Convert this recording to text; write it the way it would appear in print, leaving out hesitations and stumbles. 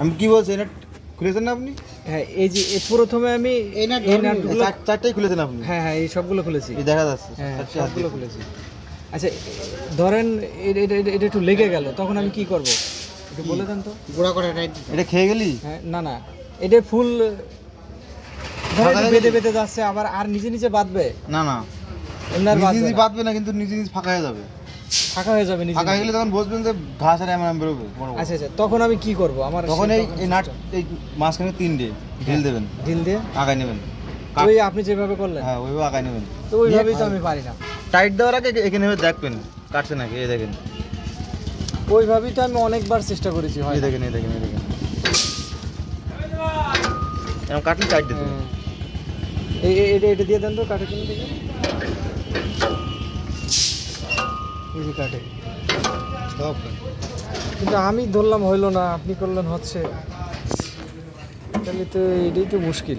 আমি কি বলছি এটা খুলেছেন না আপনি? হ্যাঁ, এই যে প্রথমে আমি এই নাটগুলো চারটাই খুলেছেন আপনি? হ্যাঁ হ্যাঁ, এই সবগুলো খুলেছি। এই দেখা যাচ্ছে হ্যাঁ, চারটে হাত সবগুলো দিয়ে। খুলেছি। আচ্ছা, ধরেন এটা একটু লেগে গেল, তখন আমি কি করব একটু বলে দেন তো। গুঁড়া করে টাইট এটা খেয়ে গেলি? হ্যাঁ, না না, এটা ফুল ধরেন ফাঁকা বেঁধে গেছে? বেঁধে যাচ্ছে, আবার আর নিজে নিজে বাঁধবে। না না, এমনি আর নিজে বাঁধবে নিজে না। বাঁধবে না, কিন্তু নিজে নিজে ফাঁকা হয়ে যাবে। ফাঁকা হয়ে যাবে নিজে ফাঁকা হয়ে নিজে। গেলে তখন বুঝবেন যে ঘাস আর এমন বেরোবে বড় বড়। আচ্ছা আচ্ছা, তখন আমি কি করব? আমার তখন এই তখন এই নাট এই মাঝখানে তিনটে ঢিল দেবেন, ঢিল দিয়ে আগায় নেবেন। ওই আপনি যেভাবে করলেন, হ্যাঁ ওইভাবে আগায় নেবেন। তো ওইভাবেই তো আমি পারি না। টাইট দেওয়ার আগে এখানে দেখবেন কাটছে নাকি, এই দেখেন, ওইভাবেই তো আমি অনেকবার চেষ্টা করেছি, হয় এই না। দেখেন, এই দেখেন, এই দেখেন, এরকম কাটলে টাইট দিতে হবে। হ্যাঁ। এটা দিয়ে দেন তো, কাটে কিনে দেখে। এই যে কাটে, সব কিন্তু আমি ধরলাম হইলো না, আপনি করলেন হচ্ছে, তাহলে তো এটাই তো মুশকিল।